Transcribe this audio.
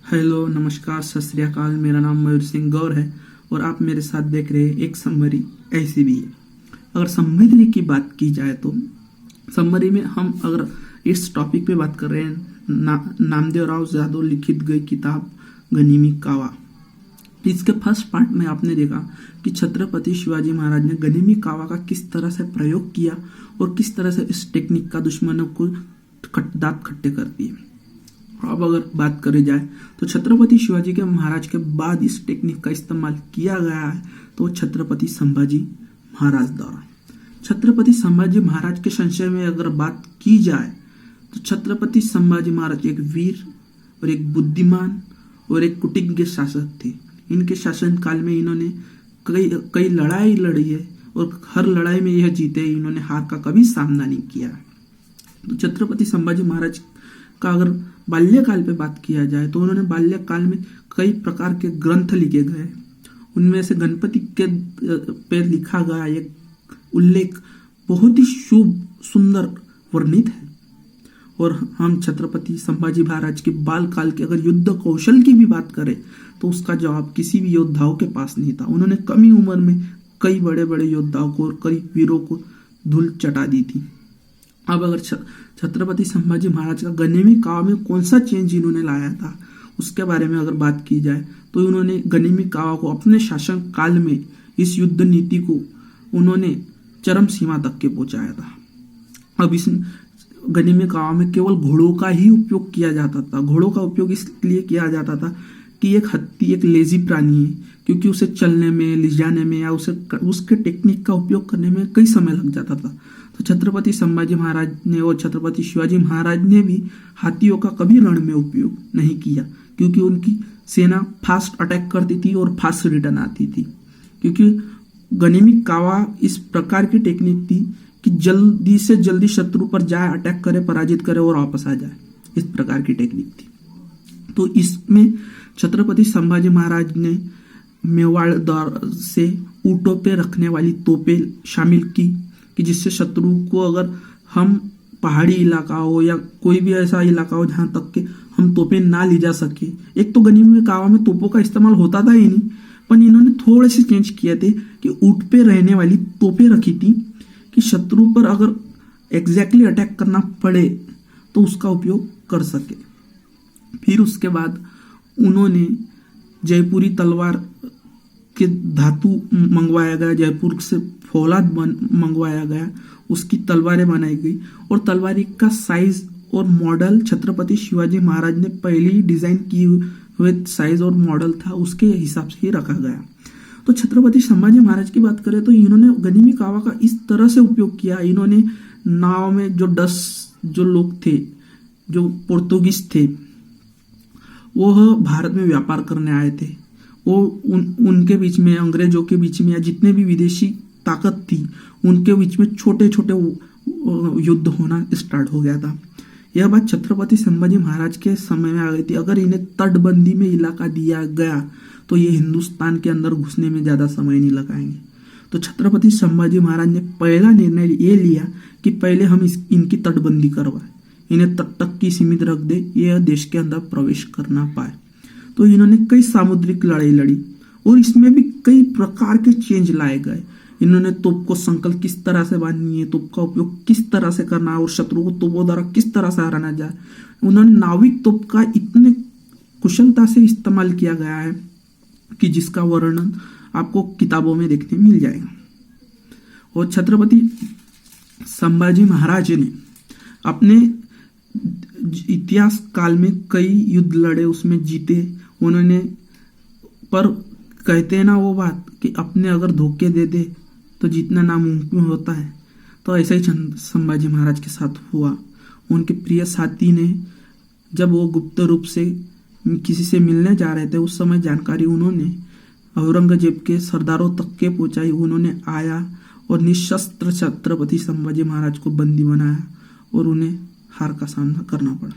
Hello, नमस्कार, सत श्री अकाल। मेरा नाम मयूर सिंह गौर है और आप मेरे साथ देख रहे हैं एक समरी ऐसी भी है। अगर समरी की बात की जाए तो समरी में हम अगर इस टॉपिक पे बात कर रहे हैं नामदेव राव जाधव लिखित गई किताब गनिमी कावा। इसके फर्स्ट पार्ट में आपने देखा कि छत्रपति शिवाजी महाराज ने गनिमी कावा का किस तरह से प्रयोग किया और किस तरह से इस टेक्निक का दुश्मनों को दांत खट्टे कर दिए। अब अगर बात करी जाए तो छत्रपति शिवाजी के महाराज के बाद इस टेक्निक का इस्तेमाल किया गया है तो छत्रपति संभाजी महाराज द्वारा। छत्रपति संभाजी महाराज के संशय में अगर बात की जाए तो छत्रपति संभाजी महाराज एक वीर और एक बुद्धिमान और एक कुटिज्ञ शासक थे। इनके शासन काल में इन्होंने कई लड़ाई लड़ी है और हर लड़ाई में यह जीते। इन्होंने हार का कभी सामना नहीं किया। तो छत्रपति संभाजी महाराज का अगर बाल्यकाल पे बात किया जाए तो उन्होंने बाल्यकाल में कई प्रकार के ग्रंथ लिखे गए। उनमें से गणपति के पे लिखा गया एक उल्लेख बहुत ही शुभ सुंदर वर्णित है। और हम छत्रपति संभाजी महाराज के बाल काल के अगर युद्ध कौशल की भी बात करें तो उसका जवाब किसी भी योद्धाओं के पास नहीं था। उन्होंने कम उम्र में कई बड़े बड़े योद्धाओं को और कई वीरों को धूल चटा दी थी। अब अगर छत्रपति संभाजी महाराज का गनिमी कावा में कौन सा चेंज इन्होंने लाया था उसके बारे में अगर बात की जाए तो इन्होंने गनिमी कावा को अपने शासन काल में इस युद्ध नीति को उन्होंने चरम सीमा तक के पहुंचाया था। अब इस गनिमी कावा में केवल घोड़ों का ही उपयोग किया जाता था। घोड़ों का उपयोग इसलिए किया जाता था कि एक हत्ती एक लेजी प्राणी है, क्योंकि उसे चलने में ले जाने में या उसके टेक्निक का उपयोग करने में कई समय लग जाता था। तो छत्रपति संभाजी महाराज ने और छत्रपति शिवाजी महाराज ने भी हाथियों का कभी रण में उपयोग नहीं किया, क्योंकि उनकी सेना फास्ट अटैक करती थी और फास्ट रिटर्न आती थी। क्योंकि गनिमी कावा इस प्रकार की टेक्निक थी कि जल्दी से जल्दी शत्रु पर जाए, अटैक करे, पराजित करे और वापस आ जाए। इस प्रकार की टेक्निक थी। तो इसमें छत्रपति संभाजी महाराज ने मेवाड़ द्वार से ऊंटों पे रखने वाली तोपें शामिल की कि जिससे शत्रु को अगर हम पहाड़ी इलाका हो या कोई भी ऐसा इलाका हो जहां तक के हम तोपें ना ली जा सके। एक तो गनिमी कावा में तोपों का इस्तेमाल होता था ही नहीं, पर इन्होंने थोड़े से चेंज किए थे कि ऊंट पे रहने वाली तोपें रखी थी कि शत्रु पर अगर एग्जैक्टली अटैक करना पड़े तो उसका उपयोग कर सके। फिर उसके बाद उन्होंने जयपुरी तलवार के धातु मंगवाया गया, जयपुर से फौलाद मंगवाया गया, उसकी तलवारें बनाई गई और तलवारी का साइज और मॉडल छत्रपति शिवाजी महाराज ने पहले ही डिजाइन किए हुए साइज और मॉडल था उसके हिसाब से ही रखा गया। तो छत्रपति संभाजी महाराज की बात करें तो इन्होंने गनिमी कावा का इस तरह से उपयोग किया। इन्होंने नाव में जो लोग थे, जो पोर्तुगीज थे, वो भारत में व्यापार करने आए थे, वो उनके बीच में, अंग्रेजों के बीच में या जितने भी विदेशी ताकत थी उनके बीच में छोटे छोटे युद्ध होना स्टार्ट हो गया था। यह बात छत्रपति संभाजी महाराज के समय में आ गई थी। अगर इन्हें तटबंदी में इलाका दिया गया तो ये हिंदुस्तान के अंदर घुसने में ज्यादा समय नहीं लगाएंगे। तो छत्रपति संभाजी महाराज ने पहला निर्णय ये लिया कि पहले हम इनकी तटबंदी करवाए, इन्हें तट तक की सीमित रख दे, यह देश के अंदर प्रवेश करना पाए। तो इन्होंने कई सामुद्रिक लड़ाई लड़ी और इसमें भी कई प्रकार के चेंज लाए गए। इन्होंने तोप को संकल्प किस तरह से बांधनी है, तोप का उपयोग किस तरह से करना है और शत्रु को तोपों द्वारा किस तरह से हराना जाए। उन्होंने नाविक तोप का इतने कुशलता से इस्तेमाल किया गया है कि जिसका वर्णन आपको किताबों में देखने मिल जाएगा। और छत्रपति संभाजी महाराज ने अपने इतिहास काल में कई युद्ध लड़े, उसमें जीते उन्होंने। पर कहते हैं ना वो बात कि अपने अगर धोखे दे दे तो जीतना नामुमकिन होता है। तो ऐसा ही संभाजी महाराज के साथ हुआ। उनके प्रिय साथी ने, जब वो गुप्त रूप से किसी से मिलने जा रहे थे, उस समय जानकारी उन्होंने औरंगजेब के सरदारों तक के पहुंचाई। उन्होंने आया और निशस्त्र छत्रपति संभाजी महाराज को बंदी बनाया और उन्हें हार का सामना करना पड़ा।